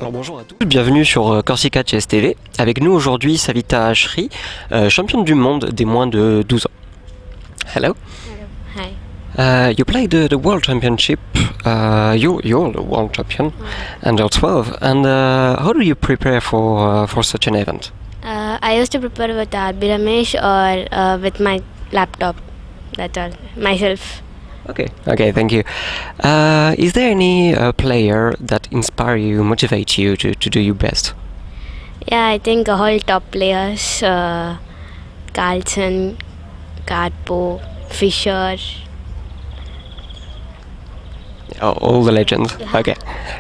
Alors bonjour à tous, bienvenue sur Corsica Chess TV. Avec nous aujourd'hui Savita Ashri, championne du monde des moins de 12 ans. Hello. Hello. Hi. You played the World Championship. You're the World Champion, under 12. And how do you prepare for such an event? I used to prepare with RB Ramesh or with my laptop. That's all. Myself. Okay, thank you. Is there any player that inspire you, motivate you to do your best? Yeah, I think all top players. Carlson, Karpo, Fischer. All the legends. Yeah. Okay,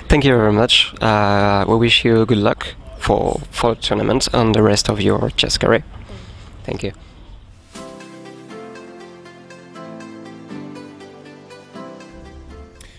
thank you very much. We wish you good luck for the tournament and the rest of your chess career. Thank you.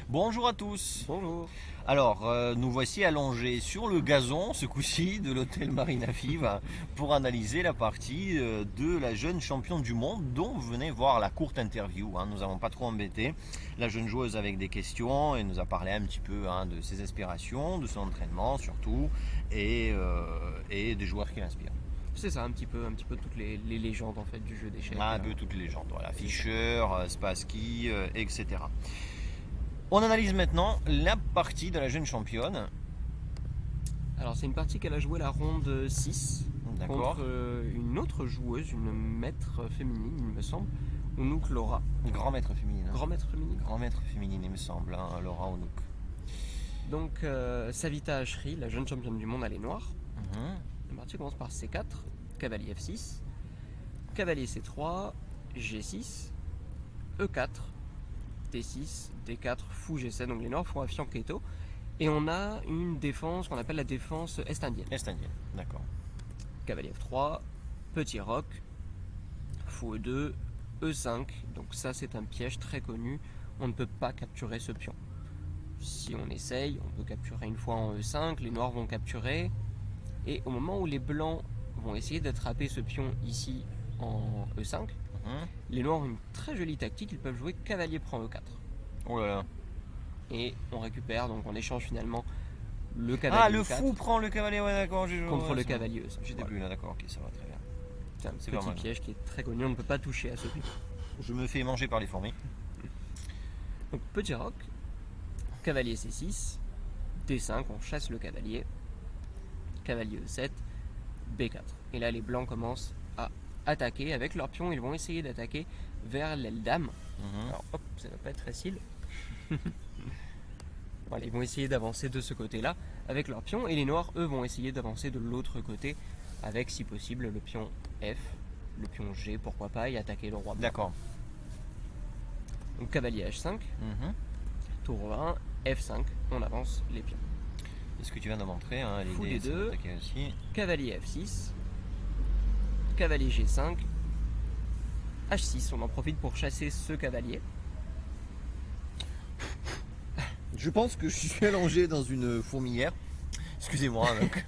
Bonjour à tous. Bonjour. Alors, nous voici allongés sur le gazon, ce coup-ci, de l'hôtel Marina Vive, pour analyser la partie de la jeune championne du monde dont vous venez voir la courte interview. Nous n'avons pas trop embêté la jeune joueuse avec des questions et nous a parlé un petit peu de ses aspirations, de son entraînement surtout, et des joueurs qui l'inspirent. C'est ça, un petit peu toutes les légendes en fait du jeu d'échecs. Un peu toutes les légendes, voilà, Fischer, Spassky, etc. On analyse maintenant la partie de la jeune championne. Alors c'est une partie qu'elle a joué la ronde 6 D'accord. contre une autre joueuse, une maître féminine il me semble, Ounouk Laura. Grand maître féminine. Grand maître féminine. Grand maître féminine, il me semble, Laura Ounouk. Donc Savita Ashri, la jeune championne du monde, elle est noire. La partie commence par C4, cavalier F6, cavalier C3, G6, E4, D6, D4, fou G7, donc les noirs font Afian Keto. Et on a une défense qu'on appelle la défense est-indienne. Est-indienne, d'accord. Cavalier F3, petit roc, fou E2, E5. Donc ça c'est un piège très connu, on ne peut pas capturer ce pion. Si on essaye, on peut capturer une fois en E5, les noirs vont capturer. Et au moment où les blancs vont essayer d'attraper ce pion ici en E5, les noirs ont une très jolie tactique, ils peuvent jouer cavalier prend E4. Oh là là. Et on récupère, donc on échange finalement le cavalier Ah, le E4 fou prend le cavalier, ouais d'accord. contre le cavalier E5. J'étais Voilà. plus là, d'accord, ok, ça va très bien. C'est un C'est pas petit mal. piège qui est très connu, on ne peut pas toucher à ce pion. Je me fais manger par les fourmis. Donc petit roc, cavalier C6, D5, on chasse le cavalier, cavalier E7, B4. Et là les blancs commencent à attaquer avec leur pion, ils vont essayer d'attaquer vers l'aile dame. Alors hop, ça va pas être facile. Voilà, ils vont essayer d'avancer de ce côté-là avec leur pion et les noirs eux vont essayer d'avancer de l'autre côté avec si possible le pion F, le pion G pourquoi pas et attaquer le roi blanc. D'accord. Donc cavalier H5, tour 1, F5, on avance les pions. Et ce que tu viens de montrer, Fou l'idée des c'est deux. d'attaquer aussi. Cavalier F6, cavalier G5, H6, on en profite pour chasser ce cavalier. Je pense que je suis allongé dans une fourmilière. Excusez-moi, donc.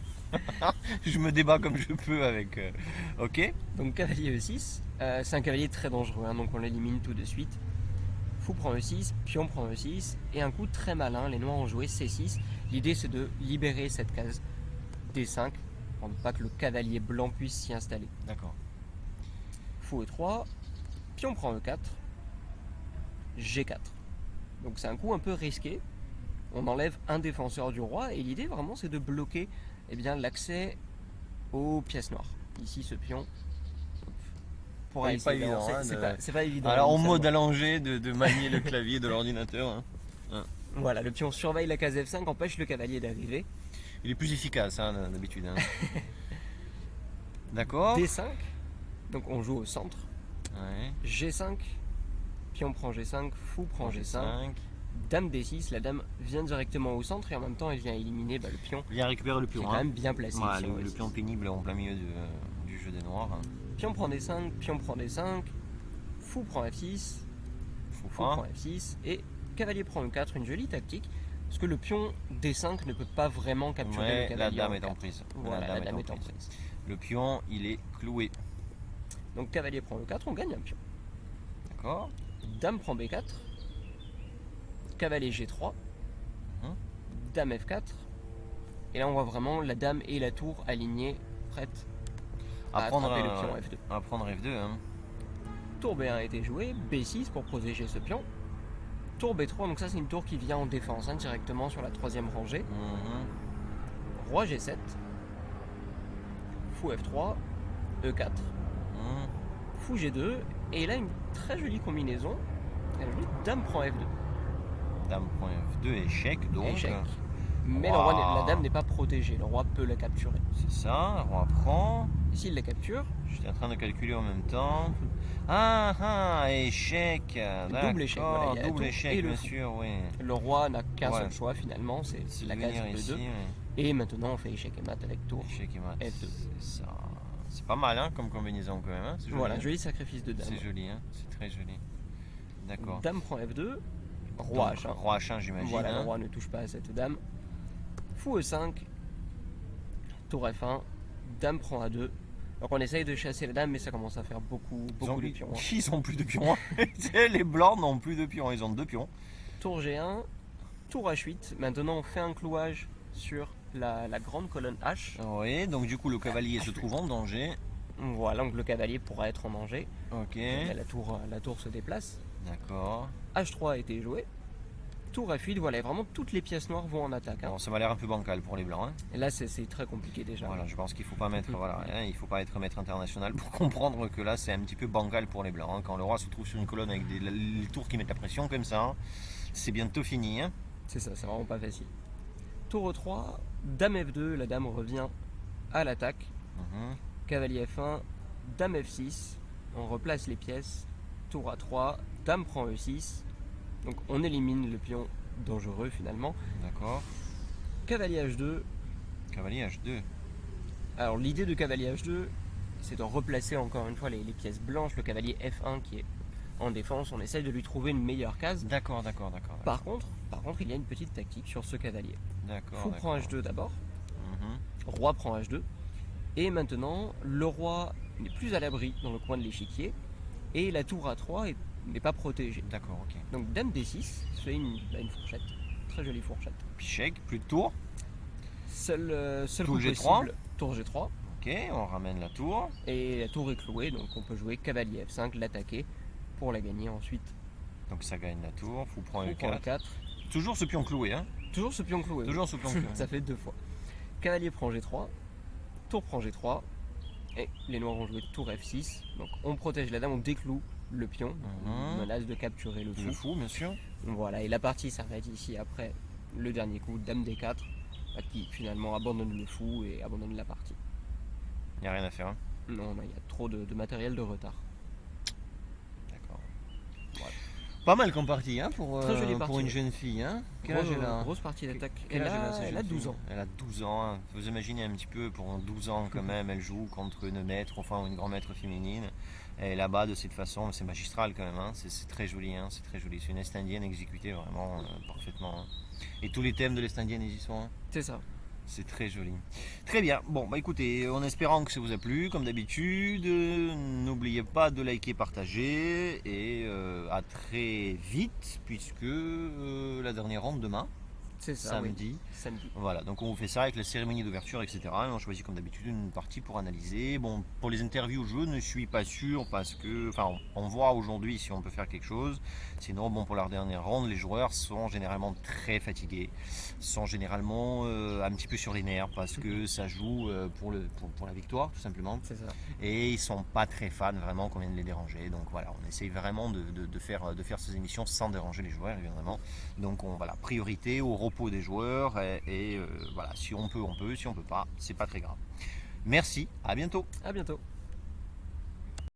Je me débat comme je peux avec. Ok. Donc cavalier E6, c'est un cavalier très dangereux, donc on l'élimine tout de suite. Fou prend E6, pion prend E6, et un coup très malin, les noirs ont joué C6. L'idée c'est de libérer cette case D5 pour ne pas que le cavalier blanc puisse s'y installer. D'accord. Fou E3, pion prend E4, G4. Donc c'est un coup un peu risqué. On enlève un défenseur du roi et l'idée vraiment c'est de bloquer l'accès aux pièces noires. Ici ce pion. Pour C'est pas évident. C'est pas évident. Alors en mode initialement. allongé de manier le clavier de l'ordinateur. Voilà, le pion surveille la case F5, empêche le cavalier d'arriver. Il est plus efficace d'habitude. D'accord. D5, donc on joue au centre. Ouais. G5, pion prend G5, fou prend G5. G5. Dame D6, la dame vient directement au centre et en même temps elle vient éliminer le pion. Viens récupérer le Qui est pion. quand même bien placé. Voilà, ici, le pion pénible en plein milieu du jeu des noirs. Pion prend D5, pion prend D5, fou prend F6, fou prend F6 et cavalier prend E4, une jolie tactique parce que le pion D5 ne peut pas vraiment capturer le cavalier. La dame en est en E4. prise. Voilà, la dame est en prise. Le pion, il est cloué. Donc cavalier prend E4, on gagne un pion. D'accord. Dame prend B4, cavalier G3, dame F4 Et là on voit vraiment la dame et la tour alignées, prêtes à prendre attraper le pion F2. À prendre F2. Hein. Tour B1 a été joué, B6 pour protéger ce pion. Tour B3, donc ça c'est une tour qui vient en défense directement sur la troisième rangée. Roi G7, Fou F3, E4, Fou G2, et là une très jolie combinaison. Dame prend F2. Dame prend F2, échec donc. Échec. Mais le roi, la dame n'est pas protégée, le roi peut la capturer. C'est ça, le roi prend. Et s'il la capture, j'étais en train de calculer en même temps. Échec. Double échec, voilà, il y a double tour échec, et le bien fou. sûr, oui. Le roi n'a qu'un seul choix finalement, c'est la case ici, E2. ouais. Et maintenant on fait échec et mat avec tour Échec et mat. F2. C'est ça. C'est pas mal hein, comme combinaison quand même. Hein. C'est joli, Voilà, hein. joli sacrifice de dame. C'est joli, hein. C'est très joli. D'accord. Dame prend F2, roi H1. Roi H1 j'imagine. Voilà, hein. le roi ne touche pas à cette dame. Fou E5, tour F1, dame prend A2. Donc on essaye de chasser la dame, mais ça commence à faire beaucoup de pions. Hein. Ils ont plus de pions. Hein. Les blancs n'ont plus de pions, ils ont 2 pions. Tour G1, tour H8. Maintenant on fait un clouage sur la grande colonne H. Oui, donc du coup le cavalier se trouve en danger. Voilà, donc le cavalier pourra être en danger. Ok. Mais la tour se déplace. D'accord. H3 a été joué. Tour F8, voilà, vraiment toutes les pièces noires vont en attaque. Hein. Bon, ça m'a l'air un peu bancal pour les blancs. Hein. Et là c'est très compliqué déjà. Voilà, je pense qu'il faut pas mettre, il faut pas être maître international pour comprendre que là c'est un petit peu bancal pour les blancs. Hein. Quand le roi se trouve sur une colonne avec les tours qui mettent la pression comme ça, hein, c'est bientôt fini. Hein. C'est ça, c'est vraiment pas facile. Tour E3, dame F2, la dame revient à l'attaque. Cavalier F1, dame F6, on replace les pièces. Tour A3, dame prend E6. Donc on élimine le pion dangereux finalement. D'accord. Cavalier H2. Cavalier H2. Alors l'idée de cavalier H2, c'est de replacer encore une fois les pièces blanches. Le cavalier F1 qui est en défense, on essaye de lui trouver une meilleure case. D'accord. Par contre, il y a une petite tactique sur ce cavalier. D'accord. Fou prend H2 d'abord. Roi prend H2. Et maintenant, le roi n'est plus à l'abri dans le coin de l'échiquier. Et la tour A3 n'est pas protégée. D'accord, ok. Donc dame D6, c'est une fourchette. Très jolie fourchette. Échec, plus de tour. Seul Tour coup G3. possible, tour G3. Ok, on ramène la tour. Et la tour est clouée, donc on peut jouer cavalier F5, l'attaquer pour la gagner ensuite. Donc ça gagne la tour, fou prend Fou prend E4. E4. Toujours ce pion cloué, hein. Toujours ce pion cloué. Toujours ce pion cloué. Ça fait 2 fois. Cavalier prend G3, tour prend G3, et les noirs ont joué tour F6. Donc on protège la dame, on décloue le pion, on menace de capturer le fou. Le fou, bien sûr. Voilà, et la partie s'arrête ici après le dernier coup, dame D4, qui finalement abandonne le fou et abandonne la partie. Il n'y a rien à faire. Hein. Non, il y a trop de matériel de retard. D'accord. Voilà. Pas mal comme partie hein, pour partie, une jeune fille. Hein. Quel âge elle a Grosse partie d'attaque. Quel âge Elle a 12 ans. Elle a 12 ans. Hein. Vous imaginez un petit peu, pour 12 ans quand même, elle joue contre une maître, enfin une grand maître féminine. Et là-bas, de cette façon, c'est magistral quand même. Hein. C'est très joli. Hein. C'est très joli. C'est une Est indienne exécutée vraiment parfaitement. Hein. Et tous les thèmes de l'Est indienne, ils y sont. Hein. C'est ça. C'est très joli. Très bien. Bon, bah écoutez, en espérant que ça vous a plu, comme d'habitude, n'oubliez pas de liker, partager et à très vite, puisque la dernière ronde demain, C'est ça. samedi. Oui. Samedi. Voilà, donc on vous fait ça avec la cérémonie d'ouverture, etc. Et on choisit comme d'habitude une partie pour analyser. Bon, pour les interviews, je ne suis pas sûr parce que, enfin, on voit aujourd'hui si on peut faire quelque chose. Sinon, bon, pour la dernière ronde, les joueurs sont généralement très fatigués, sont généralement un petit peu sur les nerfs parce que ça joue pour la victoire, tout simplement. C'est ça. Et ils sont pas très fans vraiment qu'on vienne les déranger. Donc voilà, on essaye vraiment de faire ces émissions sans déranger les joueurs, évidemment. Donc voilà, priorité au repos des joueurs et voilà, si on peut, si on peut pas, c'est pas très grave. Merci, à bientôt. À bientôt.